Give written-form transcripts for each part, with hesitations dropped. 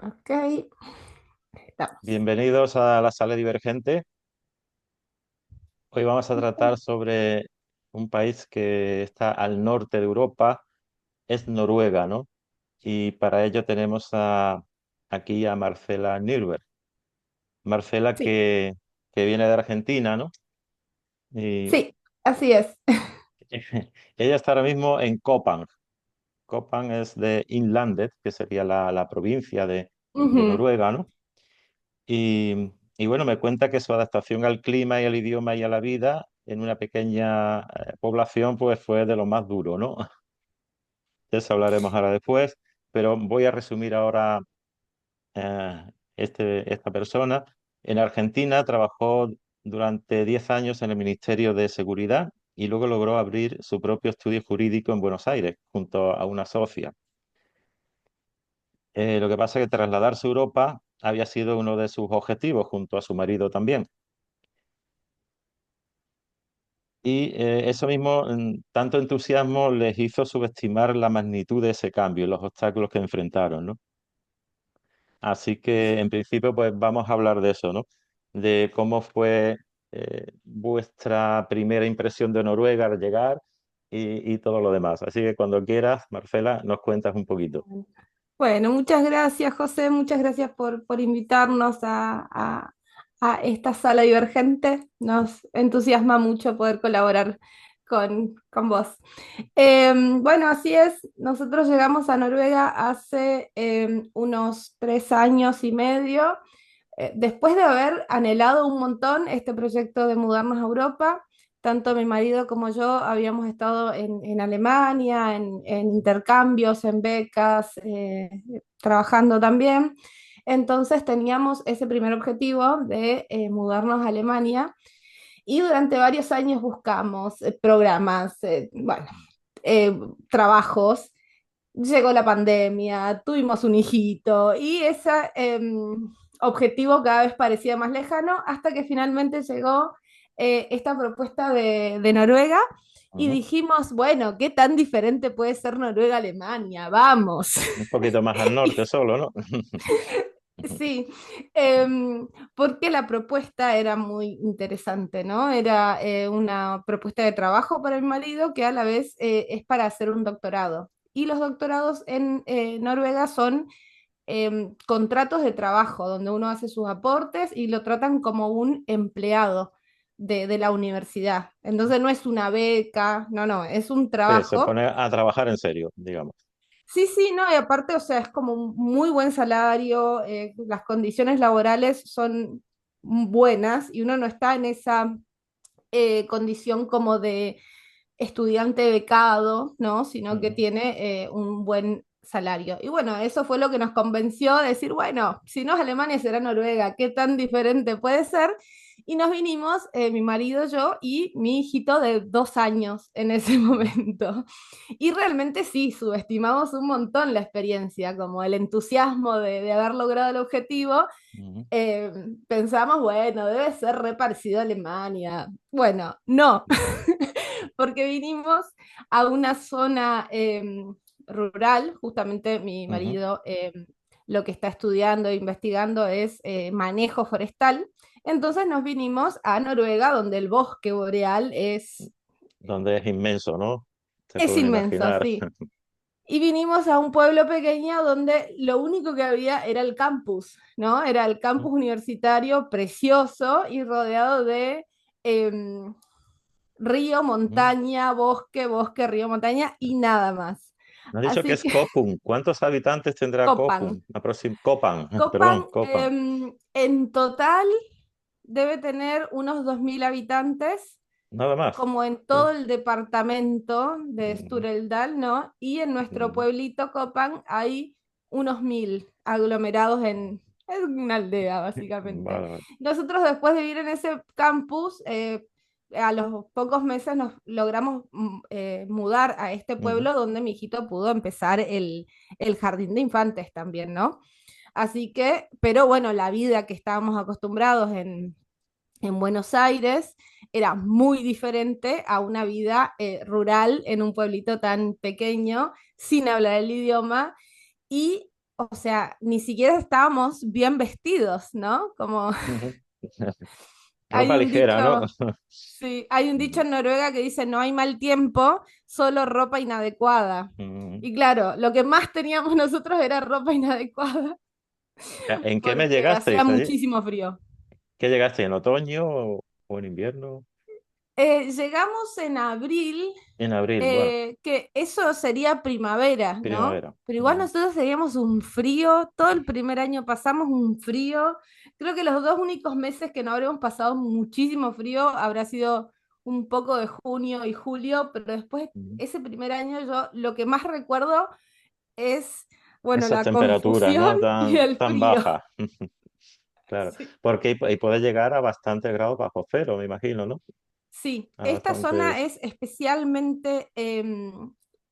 Ok, estamos. Bienvenidos a la sala divergente. Hoy vamos a tratar sobre un país que está al norte de Europa, es Noruega, ¿no? Y para ello tenemos aquí a Marcela Nürber. Marcela Sí, que viene de Argentina, ¿no? Y sí, así es. ella está ahora mismo en Koppang. Koppang es de Innlandet, que sería la provincia de Ujú. Noruega, ¿no? Y bueno, me cuenta que su adaptación al clima y al idioma y a la vida en una pequeña población pues fue de lo más duro, ¿no? De eso hablaremos ahora después, pero voy a resumir ahora esta persona. En Argentina trabajó durante 10 años en el Ministerio de Seguridad y luego logró abrir su propio estudio jurídico en Buenos Aires junto a una socia. Lo que pasa es que trasladarse a Europa había sido uno de sus objetivos junto a su marido también. Y eso mismo, tanto entusiasmo les hizo subestimar la magnitud de ese cambio y los obstáculos que enfrentaron, ¿no? Así que en principio pues vamos a hablar de eso, ¿no? De cómo fue vuestra primera impresión de Noruega al llegar y todo lo demás. Así que cuando quieras, Marcela, nos cuentas un poquito. Bueno, muchas gracias, José, muchas gracias por invitarnos a esta sala divergente. Nos entusiasma mucho poder colaborar con vos. Bueno, así es, nosotros llegamos a Noruega hace unos 3 años y medio. Después de haber anhelado un montón este proyecto de mudarnos a Europa, tanto mi marido como yo habíamos estado en Alemania, en intercambios, en becas, trabajando también. Entonces teníamos ese primer objetivo de mudarnos a Alemania y durante varios años buscamos programas, bueno, eh, trabajos. Llegó la pandemia, tuvimos un hijito y ese objetivo cada vez parecía más lejano hasta que finalmente llegó esta propuesta de Noruega y Ujú. dijimos, bueno, ¿qué tan diferente puede ser Noruega-Alemania? Vamos. Un poquito más al norte solo, ¿no? Sí, porque la propuesta era muy interesante, ¿no? Era una propuesta de trabajo para mi marido que a la vez es para hacer un doctorado. Y los doctorados en Noruega son contratos de trabajo, donde uno hace sus aportes y lo tratan como un empleado de la universidad. Entonces no es una beca, no, no, es un Sí, se trabajo. pone a trabajar en serio, digamos. Sí, sí, no, y aparte, o sea, es como un muy buen salario, las condiciones laborales son buenas y uno no está en esa condición como de estudiante becado, ¿no? Sino que Ujú. tiene un buen salario. Y bueno, eso fue lo que nos convenció de decir, bueno, si no es Alemania será Noruega, ¿qué tan diferente puede ser? Y nos vinimos, mi marido, yo y mi hijito de 2 años en ese Ujú. momento. Y realmente sí, subestimamos un montón la experiencia, como el entusiasmo de haber logrado el objetivo. Ujú. eh, Pensamos, bueno, debe ser re parecido a Alemania. Bueno, no, porque vinimos a una zona rural, justamente mi Ujú. marido lo que está estudiando e investigando es manejo forestal. Entonces nos vinimos a Noruega, donde el bosque boreal Donde es inmenso, ¿no? Se es puede inmenso, imaginar. sí. Y vinimos a un pueblo pequeño donde lo único que había era el campus, ¿no? Era el campus universitario precioso y rodeado de em, río, Ujú. montaña, bosque, bosque, río, montaña y nada más. Me has dicho que Así es que Copun. ¿Cuántos habitantes tendrá Copan. Copun? Copan, perdón, Copan Copan. en total debe tener unos 2.000 habitantes, Nada más. como en Uh, todo el departamento de ujú. Stureldal, ¿no? Y en nuestro Ujú. pueblito Copan hay unos 1.000 aglomerados en una aldea, básicamente. Vale, vale. Nosotros después de vivir en ese campus, a los pocos meses nos logramos mudar a este Ujú. pueblo donde mi hijito pudo empezar el jardín de infantes también, ¿no? Así que, pero bueno, la vida que estábamos acostumbrados en Buenos Aires era muy diferente a una vida rural en un pueblito tan pequeño, sin hablar el idioma. Y o sea, ni siquiera estábamos bien vestidos, ¿no? Como Ujú. hay Ropa un ligera, ¿no? dicho, sí, hay un dicho Ujú. en Noruega que dice, no hay mal tiempo, solo ropa inadecuada. Ujú. Y claro, lo que más teníamos nosotros era ropa inadecuada ¿En qué mes porque hacía llegasteis allí? muchísimo frío. ¿Qué llegaste? ¿En otoño o en invierno? Llegamos en abril, En abril, bueno, que eso sería primavera, ¿no? primavera. Pero igual Ujú. nosotros teníamos un frío, todo el primer año pasamos un frío. Creo que los dos únicos meses que no habremos pasado muchísimo frío habrá sido un poco de junio y julio, pero después Ujú. ese primer año yo lo que más recuerdo es, bueno, Esas la temperaturas, confusión ¿no? y Tan, el tan frío. bajas. Claro, Sí. porque y puede llegar a bastantes grados bajo cero, me imagino, ¿no? Sí, A esta zona bastantes. es especialmente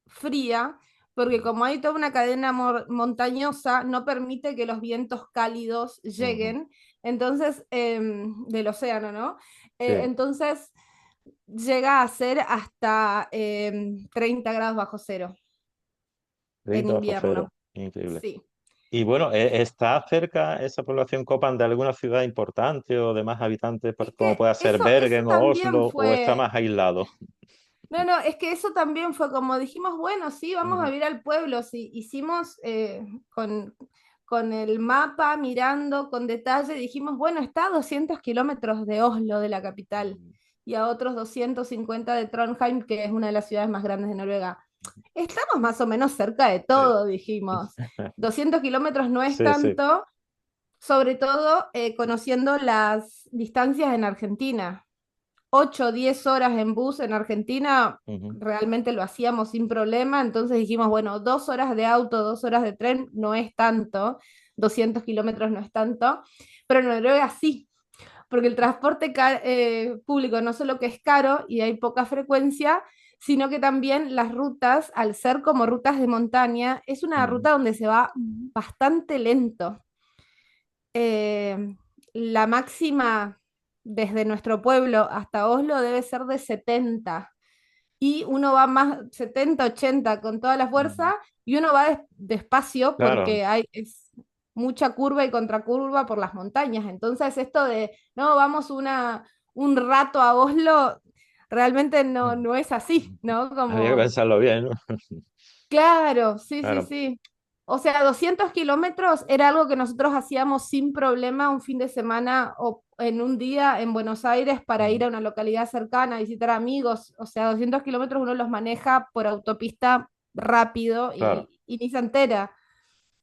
fría porque como hay toda una cadena montañosa, no permite que los vientos cálidos Ujú. lleguen, entonces, del océano, ¿no? Sí, Entonces llega a ser hasta 30 grados bajo cero en 30 bajo cero, invierno. increíble. Sí. Y bueno, ¿está cerca esa población Copan de alguna ciudad importante o de más habitantes, Es como que pueda ser eso Bergen o también Oslo, o está fue. más aislado? No, no, es que eso también fue como dijimos, bueno, sí, vamos Ujú. a ir al pueblo, sí, hicimos con el mapa, mirando con detalle, dijimos, bueno, está a 200 kilómetros de Oslo, de la capital, y a otros 250 de Trondheim, que es una de las ciudades más grandes de Noruega. Estamos más o menos cerca de Sí, todo, dijimos. 200 kilómetros no es sí, sí. tanto, sobre todo conociendo las distancias en Argentina. 8 o 10 horas en bus en Argentina, Ujú. realmente lo hacíamos sin problema, entonces dijimos, bueno, 2 horas de auto, 2 horas de tren no es tanto, 200 kilómetros no es tanto, pero en Noruega sí, porque el transporte público no solo que es caro y hay poca frecuencia, sino que también las rutas, al ser como rutas de montaña, es una Ujú. ruta donde se va bastante lento. Eh, la máxima desde nuestro pueblo hasta Oslo debe ser de 70 y uno va más 70 80 con toda la Ujú. fuerza y uno va despacio Claro. porque es mucha curva y contracurva por las montañas. Entonces esto de, no, vamos un rato a Oslo, realmente no, Mm. no es así, ¿no? Había que Como pensarlo bien, ¿no? claro, sí, sí, Claro. sí. O sea, 200 kilómetros era algo que nosotros hacíamos sin problema un fin de semana o en un día en Buenos Aires para ir Ujú. a una localidad cercana, a visitar amigos. O sea, 200 kilómetros uno los maneja por autopista rápido Claro. y ni se entera.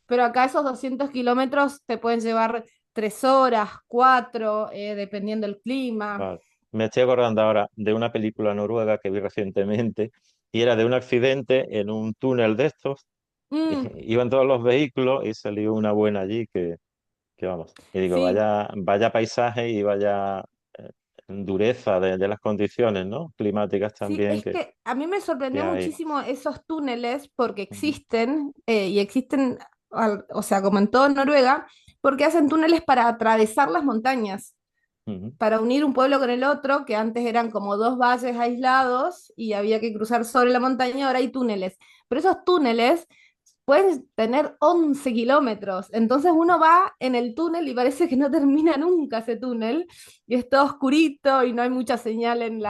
Pero acá esos 200 kilómetros te pueden llevar 3 horas, cuatro, dependiendo del clima. Vale. Me estoy acordando ahora de una película noruega que vi recientemente y era de un accidente en un túnel de estos. Mm, Iban todos los vehículos y salió una buena allí que vamos. Y digo, sí. vaya paisaje y vaya eh, dureza de las condiciones, ¿no? Climáticas Sí, también es que a mí me que sorprendió hay. muchísimo esos túneles porque Ujú. existen y existen, o sea, como en toda Noruega, porque hacen túneles para atravesar las montañas, Ujú. para unir un pueblo con el otro, que antes eran como dos valles aislados y había que cruzar sobre la montaña, ahora hay túneles. Pero esos túneles pueden tener 11 kilómetros, entonces uno va en el túnel y parece que no termina nunca ese túnel, y es todo oscurito y no hay mucha señal en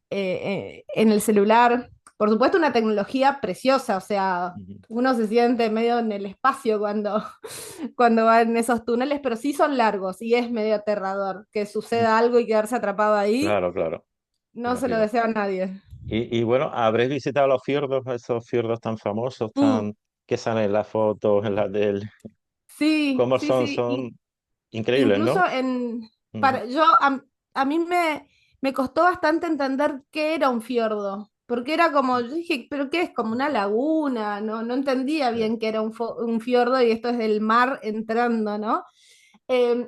el celular. Por supuesto, una tecnología preciosa, o sea, Ujú. uno se siente medio en el espacio cuando va en esos túneles, pero sí son largos y es medio aterrador que suceda algo y quedarse atrapado ahí. Claro, claro, No se lo imagino. deseo a nadie. Y bueno, ¿habréis visitado los fiordos, esos fiordos tan famosos, Mm, tan que salen en las fotos, en las del... sí, ¿Cómo sí, son? sí. Son increíbles, Incluso ¿no? Ujú. a mí me costó bastante entender qué era un fiordo, porque era como, yo dije, pero qué es como una laguna, no, no entendía Sí. bien qué era un fiordo y esto es del mar entrando, ¿no?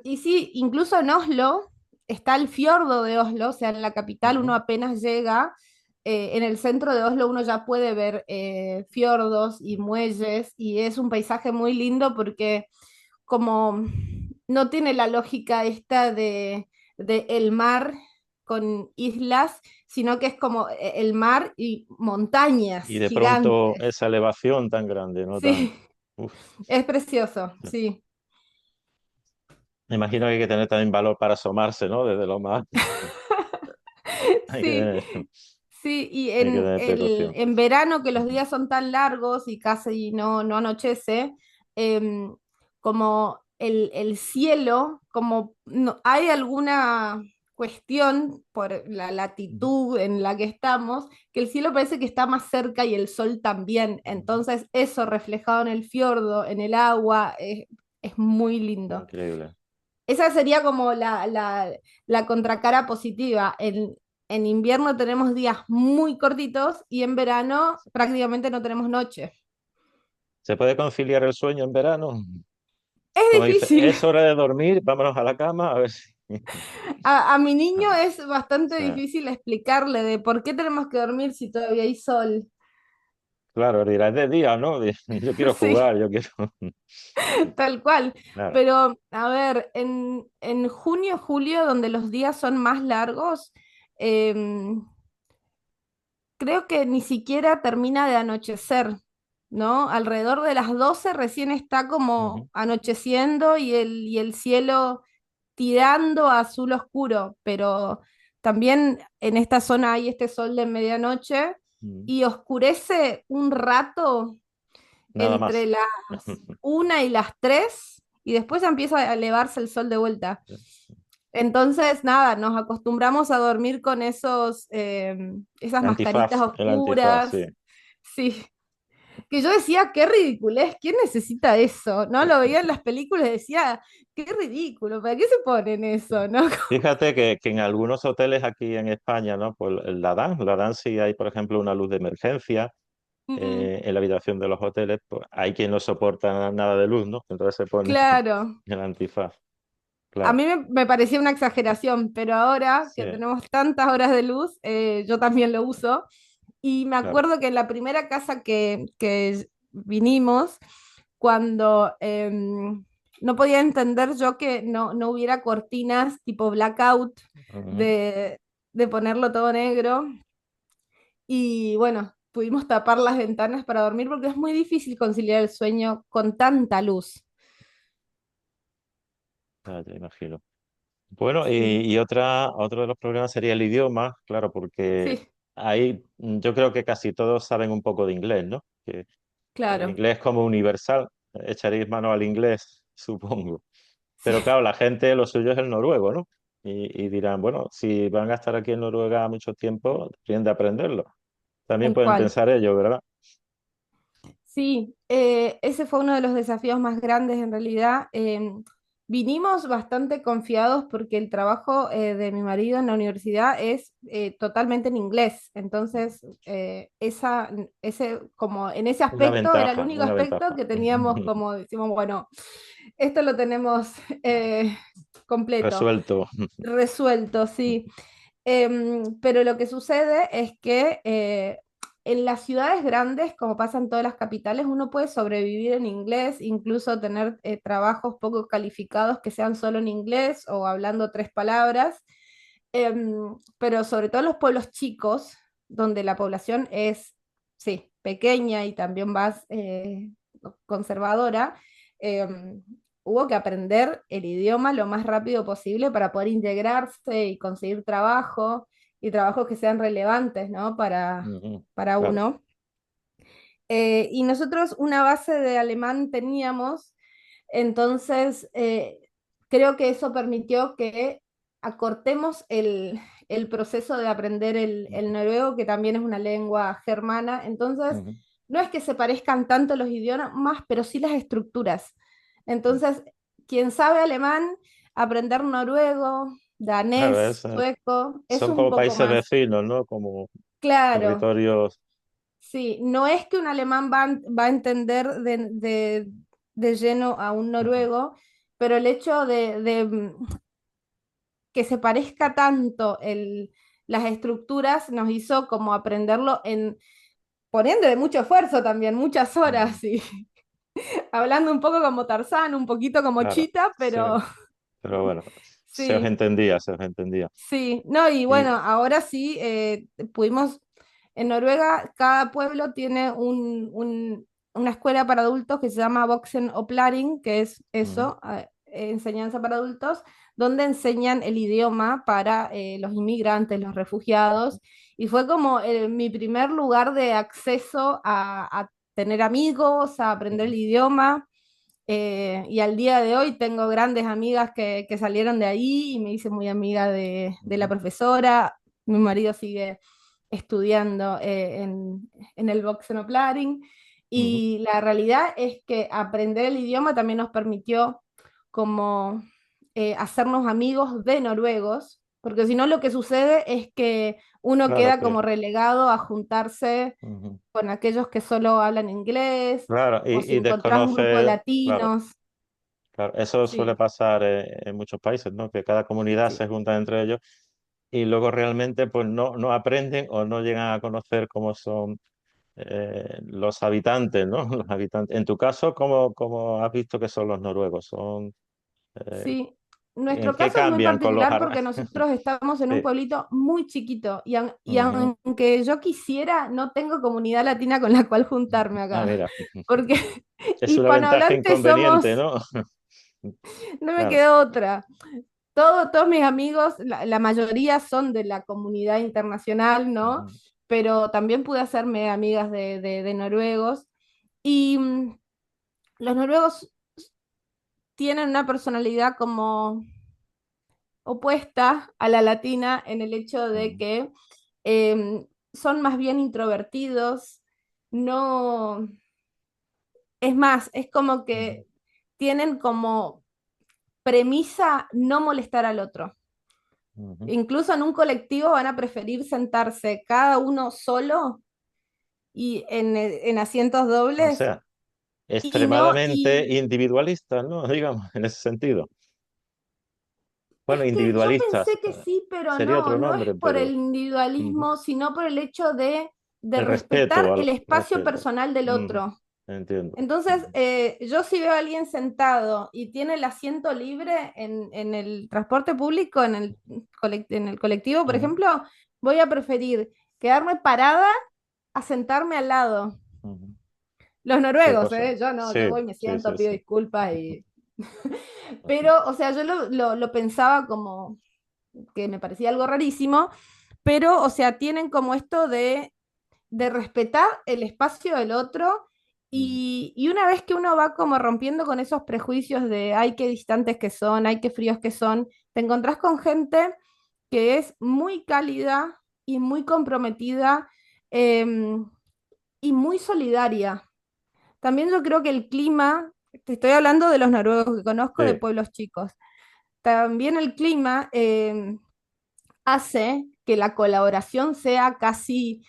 Y sí, incluso en Oslo está el fiordo de Oslo, o sea, en la capital uno Ujú. apenas llega, en el centro de Oslo uno ya puede ver fiordos y muelles y es un paisaje muy lindo porque como no tiene la lógica esta de el mar con islas, sino que es como el mar y montañas Y de pronto gigantes. esa elevación tan grande, ¿no? Tan Sí, Uf. Es precioso, sí. Me imagino que hay que tener también valor para asomarse, ¿no? Desde lo más. Hay que Sí, tener, sí, y hay que tener precaución. en verano que los días son tan largos y casi no anochece, em, como el cielo, como hay alguna cuestión por la Ujú, latitud en la que estamos, que el cielo parece que está más cerca y el sol también. ujú. Entonces eso reflejado en el fiordo, en el agua, es muy lindo. Increíble. Esa sería como la contracara positiva. En invierno tenemos días muy cortitos y en verano prácticamente no tenemos noche. ¿Se puede conciliar el sueño en verano? Es Como dice, difícil. es hora de dormir, vámonos a la cama, a ver si. A mi niño es bastante Sí. difícil explicarle de por qué tenemos que dormir si todavía hay sol. Claro, dirá, es de día, ¿no? Yo quiero Sí, jugar, yo quiero. tal cual. Claro. Pero, a ver, en junio, julio, donde los días son más largos, em, creo que ni siquiera termina de anochecer, ¿no? Alrededor de las 12 recién está Ujú, como anocheciendo y el cielo tirando a azul oscuro, pero también en esta zona hay este sol de medianoche ujú. y oscurece un rato Nada entre más. las 1 y las 3 y después empieza a elevarse el sol de vuelta. Entonces, nada, nos acostumbramos a dormir con esas mascaritas El antifaz, sí. oscuras. Sí, que yo decía, qué ridiculez, ¿quién necesita eso? No lo veía en las películas y decía, qué ridículo, ¿para qué se ponen eso? ¿No? Fíjate que en algunos hoteles aquí en España, ¿no? Pues la dan si hay, por ejemplo, una luz de emergencia Mm, en la habitación de los hoteles, pues hay quien no soporta nada de luz, ¿no? Entonces se pone claro, el antifaz, a claro. mí me parecía una exageración, pero ahora Sí, que tenemos tantas horas de luz, yo también lo uso. Y me claro. acuerdo que en la primera casa que vinimos, cuando no podía entender yo que no hubiera cortinas tipo blackout Ujú. de, de ponerlo todo negro. Y bueno, pudimos tapar las ventanas para dormir porque es muy difícil conciliar el sueño con tanta luz. Ya, ya imagino. Bueno, Sí, otro de los problemas sería el idioma, claro, porque sí, ahí yo creo que casi todos saben un poco de inglés, ¿no? Que el claro, inglés como universal, echaréis mano al inglés, supongo. sí, Pero claro, la gente lo suyo es el noruego, ¿no? Y dirán, bueno, si van a estar aquí en Noruega mucho tiempo, tienen de aprenderlo. También tal pueden cual. pensar ello, ¿verdad? Sí, ese fue uno de los desafíos más grandes en realidad. Vinimos bastante confiados porque el trabajo de mi marido en la universidad es totalmente en inglés. Entonces, como en ese aspecto era el único Una aspecto ventaja. que teníamos, como decimos, bueno, esto lo tenemos completo, Resuelto. resuelto, sí. Pero lo que sucede es que en las ciudades grandes, como pasa en todas las capitales, uno puede sobrevivir en inglés, incluso tener trabajos poco calificados que sean solo en inglés o hablando tres palabras. Pero sobre todo en los pueblos chicos, donde la población es, sí, pequeña y también más conservadora, hubo que aprender el idioma lo más rápido posible para poder integrarse y conseguir trabajo y trabajos que sean relevantes, ¿no? Ujú. Para Claro. uno. Y nosotros una base de alemán teníamos, entonces creo que eso permitió que acortemos el proceso de aprender el noruego, que también es una lengua germana. Entonces, Ujú. no es que se parezcan tanto los idiomas, pero sí las estructuras. Ujú. Entonces, quien sabe alemán, aprender noruego, Claro, danés, sueco, es son un como poco países más vecinos, ¿no? Como claro. territorios. Sí, no es que un alemán va a entender de lleno a un Ujú. noruego, pero el hecho que se parezca tanto las estructuras nos hizo como aprenderlo poniendo de mucho esfuerzo también, muchas Ujú. horas y hablando un poco como Tarzán, un poquito como Claro, Chita, sí, pero pero bueno, se os sí, entendía, se os entendía. sí, no, y bueno, Y ahora sí pudimos, en Noruega cada pueblo tiene una escuela para adultos que se llama Vuxenopleiding, que es Ujú, eso, enseñanza para adultos, donde enseñan el idioma para los inmigrantes, los refugiados, y fue como mi primer lugar de acceso a tener amigos, a aprender ujú, el idioma. Y al día de hoy tengo grandes amigas que salieron de ahí y me hice muy amiga de la ujú, profesora. Mi marido sigue estudiando en el Voxenopleading. ujú. Y la realidad es que aprender el idioma también nos permitió como hacernos amigos de noruegos, porque si no lo que sucede es que uno Claro queda que, como relegado a juntarse ujú. con aquellos que solo hablan inglés, Claro, o si y encontrás un grupo de desconoce, claro, latinos. claro, eso suele Sí, pasar en muchos países, ¿no? Que cada comunidad sí, se junta entre ellos y luego realmente pues no aprenden o no llegan a conocer cómo son los habitantes, ¿no? Los habitantes. En tu caso, ¿cómo has visto que son los noruegos? Eh, sí. ¿En Nuestro qué caso es muy cambian con los particular porque nosotros estamos en un Sí. pueblito muy chiquito y Ujú. aunque yo quisiera, no tengo comunidad latina con la cual juntarme Ah, acá, mira, porque es una ventaja hispanohablantes inconveniente, somos, ¿no? no me Claro. quedó otra. Todos mis amigos, la mayoría son de la comunidad internacional, ¿no? Ujú, Pero también pude hacerme amigas de noruegos. Y los noruegos tienen una personalidad como opuesta a la latina en el hecho de ujú, que son más bien introvertidos, no, es más, es como ujú, que tienen como premisa no molestar al otro. ujú. Incluso en un colectivo van a preferir sentarse cada uno solo y en asientos O dobles sea, y no, extremadamente y individualista, ¿no? Digamos, en ese sentido. Bueno, es que yo individualistas pensé que sí, pero sería no, otro no es nombre, por el pero ujú. individualismo, sino por el hecho de El respeto respetar el al espacio respeto. personal del Ujú. otro. Entiendo. Entonces, Ujú, yo si veo a alguien sentado y tiene el asiento libre en el transporte público, en el colectivo, por ujú, ejemplo, voy a preferir quedarme parada a sentarme al lado. ujú. Los Qué noruegos, cosa. ¿eh? Yo no, yo Sí, voy, me sí, siento, sí, pido sí. disculpas y... Pero, o sea, yo lo pensaba como que me parecía algo rarísimo, pero, o sea, tienen como esto de respetar el espacio del otro Ujú, y una vez que uno va como rompiendo con esos prejuicios de ay, qué distantes que son, ay, qué fríos que son, te encontrás con gente que es muy cálida y muy comprometida em, y muy solidaria. También yo creo que el clima, te estoy hablando de los noruegos que conozco de sí, pueblos chicos, también el clima hace que la colaboración sea casi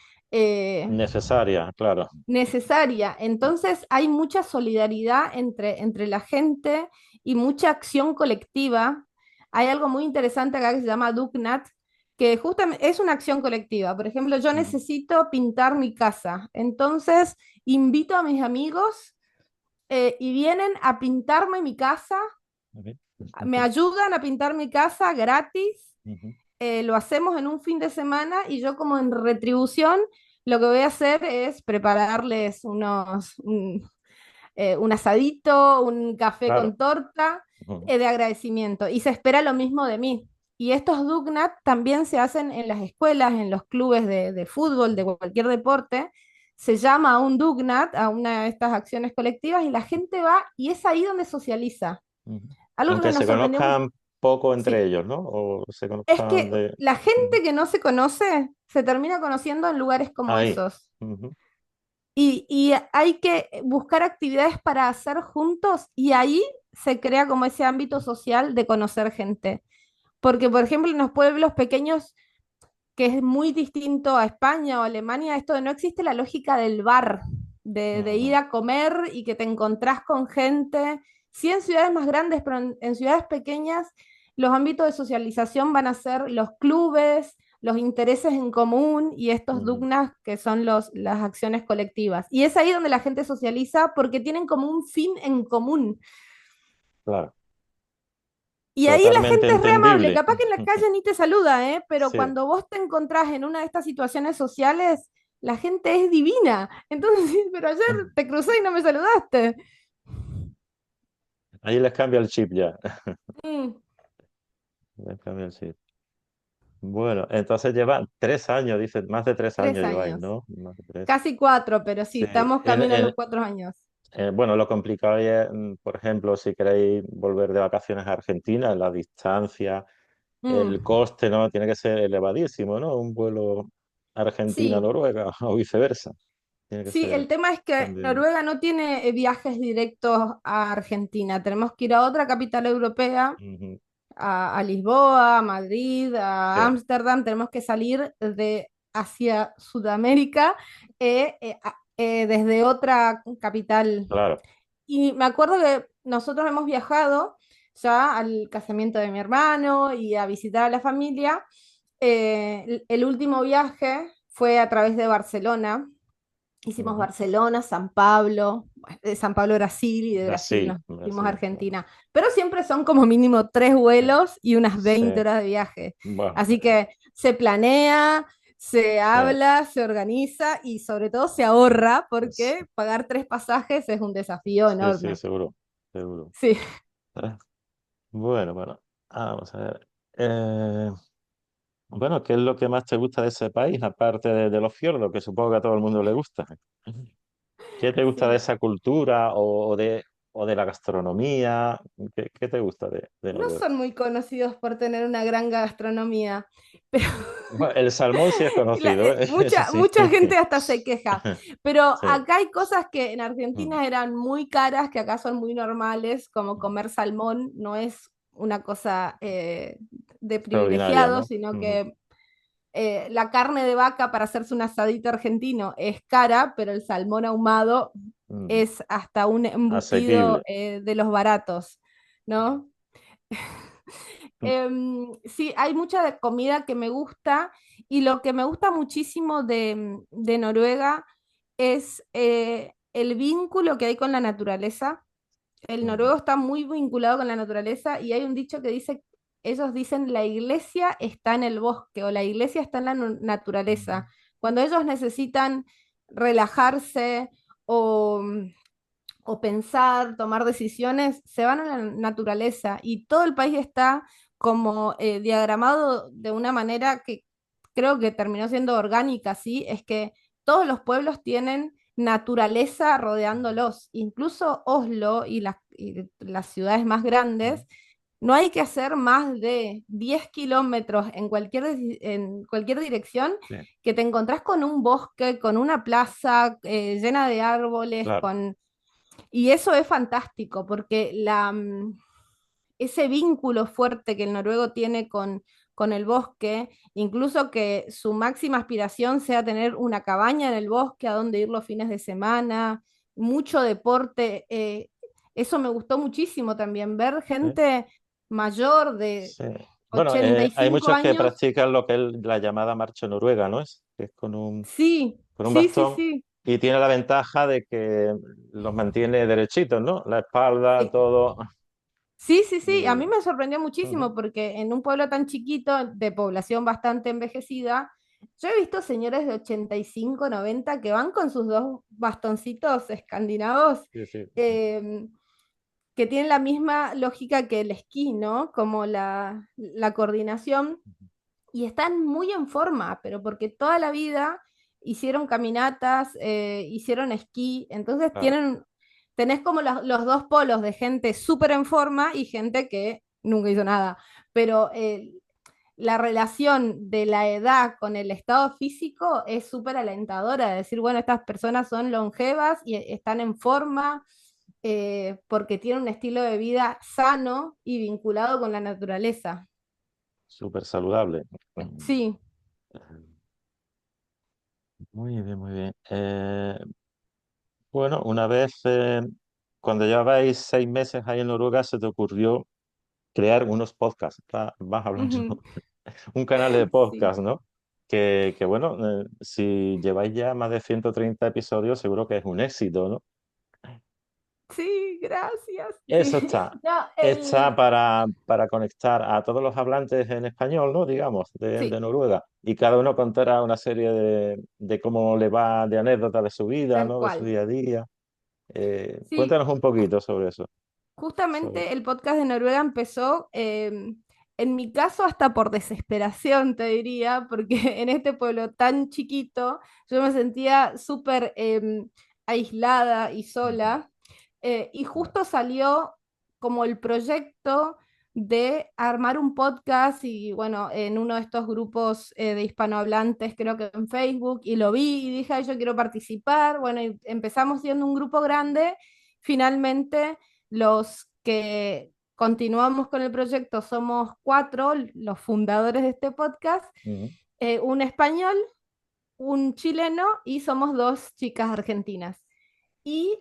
necesaria, claro. necesaria. Entonces hay mucha solidaridad entre la gente y mucha acción colectiva. Hay algo muy interesante acá que se llama Dugnat, que justamente es una acción colectiva. Por ejemplo, yo Ujú. necesito pintar mi casa. Entonces invito a mis amigos y vienen a pintarme mi casa, Ok. me ayudan a pintar mi casa gratis, Ujú. lo hacemos en un fin de semana y yo como en retribución lo que voy a hacer es prepararles un asadito, un café Claro. con torta Ujú, de agradecimiento y se espera lo mismo de mí. Y estos Dugnat también se hacen en las escuelas, en los clubes de fútbol, de cualquier deporte. Se llama a un Dugnat, a una de estas acciones colectivas, y la gente va y es ahí donde socializa. ujú. Algo que Aunque nos se sorprendió mucho. conozcan poco entre Sí, ellos, ¿no? O se es conozcan que de... la Ujú. gente que no se conoce se termina conociendo en lugares como Ahí. esos. Ujú, Y hay que buscar actividades para hacer juntos y ahí se crea como ese ámbito social de conocer gente. Porque, por ejemplo, en los pueblos pequeños, que es muy distinto a España o Alemania, esto de no existe la lógica del bar, de ir ujú, a comer y que te encontrás con gente. Sí en ciudades más grandes, pero en ciudades pequeñas los ámbitos de socialización van a ser los clubes, los intereses en común y estos ujú. dugnas que son las acciones colectivas. Y es ahí donde la gente socializa porque tienen como un fin en común. Claro. Y ahí la Totalmente gente es re amable, entendible. capaz que en la calle ni te saluda, ¿eh? Pero Sí. cuando vos te encontrás en una de estas situaciones sociales, la gente es divina. Entonces, pero ayer te crucé y no me saludaste. Ahí les cambia el chip ya. Mm, Les cambia el chip. Bueno, entonces lleva 3 años, dices, más de tres tres años lleváis, años. ¿no? Más de tres. Casi cuatro, pero sí, Sí, estamos camino a los 4 años. bueno, lo complicado es, por ejemplo, si queréis volver de vacaciones a Argentina, la distancia, Mm, el coste, ¿no? Tiene que ser elevadísimo, ¿no? Un vuelo sí, Argentina-Noruega o viceversa. Tiene que sí, ser el tema es que también. Noruega no tiene viajes directos a Argentina. Tenemos que ir a otra capital europea, Ujú. a Lisboa, a Madrid, Sí, a Ámsterdam. Tenemos que salir de hacia Sudamérica desde otra capital. claro. Y me acuerdo que nosotros hemos viajado ya al casamiento de mi hermano y a visitar a la familia. El último viaje fue a través de Barcelona. Hicimos Ujú. Barcelona, San Pablo, bueno, de San Pablo, Brasil, y de Brasil Brasil, nos fuimos a Brasil, claro. Argentina. Pero siempre son como mínimo 3 vuelos y unas Sí, 20 horas de viaje. bueno, Así que se planea, se sí, habla, se organiza y sobre todo se ahorra sí, porque pagar 3 pasajes es un desafío sí, sí, enorme. seguro, seguro. Sí. Ah, bueno, bueno, vamos a ver. Bueno, ¿qué es lo que más te gusta de ese país, aparte de los fiordos, que supongo que a todo el mundo le gusta? ¿Qué te gusta de Sí. esa cultura o de la gastronomía? ¿Qué te gusta de No Noruega? son muy conocidos por tener una gran gastronomía, pero Bueno, el salmón sí es la- conocido, ¿eh? Eso sí. mucha gente hasta se queja. Pero Sí. acá hay cosas que en Mm. Argentina eran muy caras, que acá son muy normales, como comer salmón no es una cosa de Extraordinaria, privilegiados, ¿no? sino Ujú. que la carne de vaca para hacerse un asadito argentino es cara, pero el salmón ahumado Mm. es hasta un embutido Asequible. de los baratos, ¿no? Mm. Sí, hay mucha comida que me gusta y lo que me gusta muchísimo de Noruega es el vínculo que hay con la naturaleza. El Ujú. noruego está muy vinculado con la naturaleza y hay un dicho que dice, ellos dicen, la iglesia está en el bosque o la iglesia está en la Ujú. naturaleza. Cuando ellos necesitan relajarse o o pensar, tomar decisiones, se van a la naturaleza y todo el país está como diagramado de una manera que creo que terminó siendo orgánica, ¿sí? Es que todos los pueblos tienen naturaleza rodeándolos, incluso Oslo y las ciudades más Ujú. grandes. No hay que hacer más de 10 kilómetros en cualquier dirección Sí, que te encontrás con un bosque, con una plaza llena de árboles, claro, y eso es fantástico porque ese vínculo fuerte que el noruego tiene con el bosque, incluso que su máxima aspiración sea tener una cabaña en el bosque a donde ir los fines de semana, mucho deporte, eso me gustó muchísimo también, ver sí, gente mayor de sí. Bueno, ochenta y hay cinco muchos que años. practican lo que es la llamada marcha noruega, ¿no es? Que es Sí, con un sí, sí, bastón sí. y tiene la ventaja de que los mantiene derechitos, ¿no? La espalda, Sí. todo. Sí, sí, sí, a Y- mí me sorprendió Ujú. muchísimo porque en un pueblo tan chiquito, de población bastante envejecida, yo he visto señores de 85, 90 que van con sus dos bastoncitos escandinavos, Sí, sí. eh, que tienen la misma lógica que el esquí, ¿no? Como la coordinación, y están muy en forma, pero porque toda la vida hicieron caminatas, hicieron esquí, entonces Claro. tenés como los dos polos de gente súper en forma y gente que nunca hizo nada, pero la relación de la edad con el estado físico es súper alentadora, de decir, bueno, estas personas son longevas y están en forma. Porque tienen un estilo de vida sano y vinculado con la naturaleza. Súper saludable. Sí. Muy bien, muy bien. Bueno, una vez, cuando llevabais 6 meses ahí en Noruega, se te ocurrió crear unos podcasts. Vas hablando, Ujú. un canal de Sí. podcast, ¿no? Que bueno, si lleváis ya más de 130 episodios, seguro que es un éxito, ¿no? Sí, gracias. Sí. Eso está. No, Está para conectar a todos los hablantes en español, ¿no? Digamos, sí, de Noruega. Y cada uno contará una serie de cómo le va, de anécdotas de su vida, tal ¿no? De su cual. día a día. Sí, Cuéntanos un poquito sobre eso. Sobre... justamente el podcast de Noruega empezó, en mi caso, hasta por desesperación, te diría, porque en este pueblo tan chiquito yo me sentía súper aislada y Ujú. sola, y Vale. justo salió como el proyecto de armar un podcast y bueno, en uno de estos grupos de hispanohablantes, creo que en Facebook, y lo vi y dije, "Ay, yo quiero participar", bueno, y empezamos siendo un grupo grande, finalmente los que continuamos con el proyecto somos cuatro, los fundadores de este podcast, Ujú. un español, un chileno y somos dos chicas argentinas. Y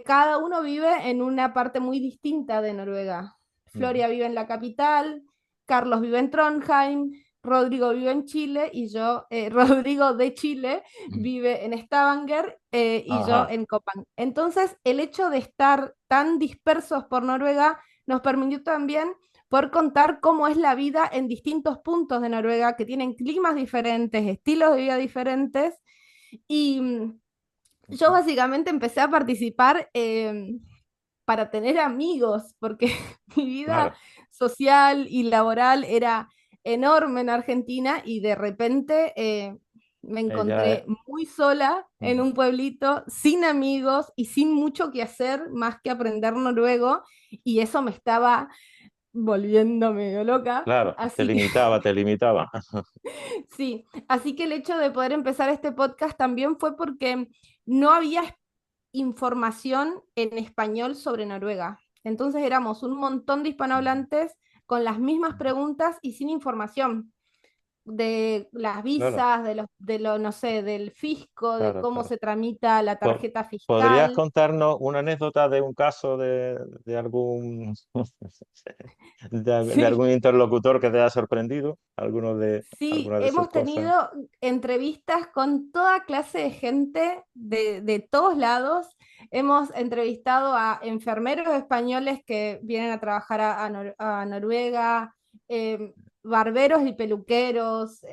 cada uno vive en una parte muy distinta de Noruega. Ujú. Floria vive en la capital, Carlos vive en Trondheim, Rodrigo vive en Chile y yo, Rodrigo de Chile vive en Stavanger y yo Ajá. en Copán. Entonces, el hecho de estar tan dispersos por Noruega nos permitió también poder contar cómo es la vida en distintos puntos de Noruega que tienen climas diferentes, estilos de vida diferentes y yo Ujú. básicamente empecé a participar para tener amigos, porque mi vida Claro. social y laboral era enorme en Argentina y de repente me Ella encontré muy sola en Ujú. un pueblito, sin amigos y sin mucho que hacer más que aprender noruego, y eso me estaba volviendo medio loca. Claro, te Así que limitaba, te limitaba. sí, así que el hecho de poder empezar este podcast también fue porque no había información en español sobre Noruega. Entonces éramos un montón de Ujú. hispanohablantes con las mismas preguntas y sin información de las Claro, visas, no sé, del fisco, de claro, cómo claro. se tramita la Po- tarjeta ¿Podrías fiscal. contarnos una anécdota de un caso de algún de Sí. algún interlocutor que te haya sorprendido? Sí, Alguna de sus hemos cosas? tenido entrevistas con toda clase de gente de todos lados. Hemos entrevistado a enfermeros españoles que vienen a trabajar a Noruega, eh, barberos y peluqueros,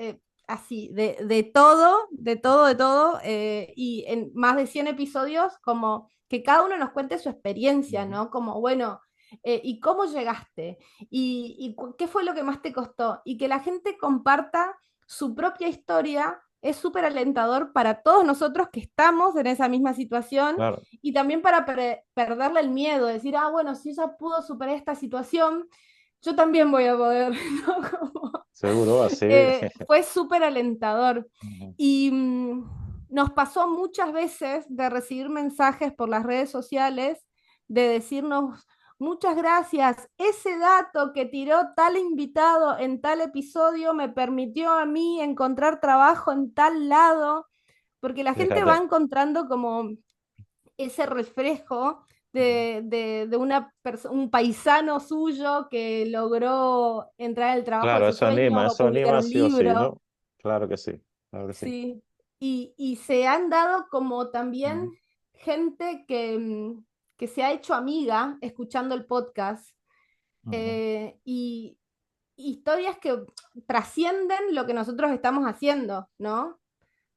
así, de todo, de todo, de todo. Y en más de 100 episodios, como que cada uno nos cuente su experiencia, Ujú. ¿no? Como, bueno, ¿y cómo llegaste? ¿Qué fue lo que más te costó? Y que la gente comparta su propia historia es súper alentador para todos nosotros que estamos en esa misma situación Claro, y también para perderle el miedo, decir, ah, bueno, si ella pudo superar esta situación, yo también voy a poder, ¿no? Como, seguro, así. fue súper alentador. Ujú. Y nos pasó muchas veces de recibir mensajes por las redes sociales de decirnos, muchas gracias, ese dato que tiró tal invitado en tal episodio me permitió a mí encontrar trabajo en tal lado, porque la gente va Fíjate, encontrando como ese reflejo un paisano suyo que logró entrar en el trabajo de claro, sus sueños o eso publicar anima un sí o sí, libro. ¿no? Claro que sí, claro que sí. Sí, y se han dado como también Ujú. gente que se ha hecho amiga escuchando el podcast, Ujú. y historias que trascienden lo que nosotros estamos haciendo, ¿no?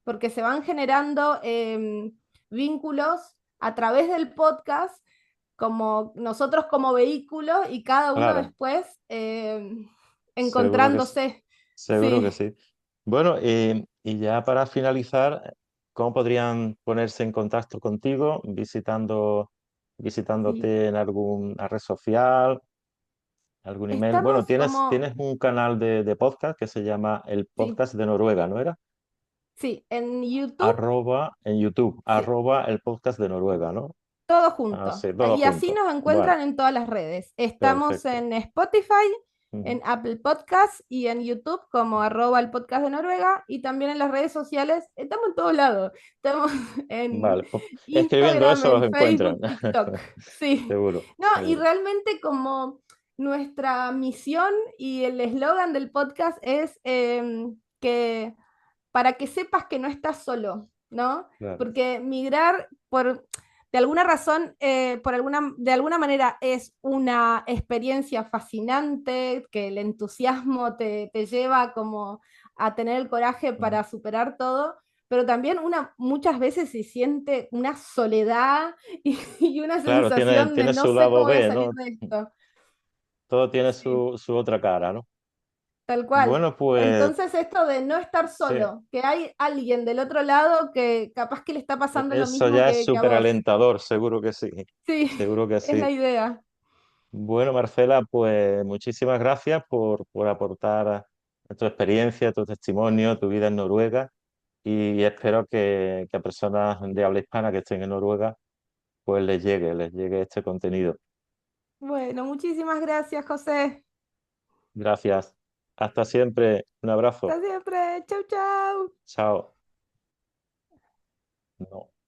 Porque se van generando vínculos a través del podcast, como nosotros como vehículo y cada uno Claro, después seguro que sí. encontrándose. Seguro que Sí, sí. Bueno, y ya para finalizar, ¿cómo podrían ponerse en contacto contigo sí. visitándote en alguna red social, algún email? Bueno, Estamos como, tienes un canal de podcast que se llama El sí, Podcast de Noruega, ¿no era? sí, en YouTube, En YouTube, sí, el podcast de Noruega, ¿no? todo Ah, junto. sí, todo Y así junto. nos Vale, encuentran en todas las redes. Estamos perfecto. en Spotify, Ujú. en Apple Podcast y en YouTube como el podcast de Noruega, y también en las redes sociales. Estamos en todos lados. Estamos en Vale, pues, escribiendo Instagram, eso los en encuentran. Facebook, TikTok. Sí. Seguro, No, y seguro. realmente como nuestra misión y el eslogan del podcast es que para que sepas que no estás solo, ¿no? Claro. Porque migrar por de alguna razón, de alguna manera es una experiencia fascinante, que el entusiasmo te lleva como a tener el coraje Mm. para superar todo, pero también muchas veces se siente una soledad y una Claro, tiene, sensación de tiene no su sé cómo lado voy a B, salir ¿no? de esto. Todo tiene Sí. su otra cara, ¿no? Tal cual. Bueno, pues Entonces, esto de no estar sí, solo, que hay alguien del otro lado que capaz que le está pasando lo eso mismo ya es que a súper vos. alentador, seguro que sí, Sí, seguro que es la sí. idea. Bueno, Marcela, pues muchísimas gracias por aportar tu experiencia, tu testimonio, tu vida en Noruega y espero que a personas de habla hispana que estén en Noruega pues les llegue este contenido. Bueno, muchísimas gracias, José. Gracias. Hasta siempre. Un abrazo. Hasta siempre. Chau, chau. Chao. No.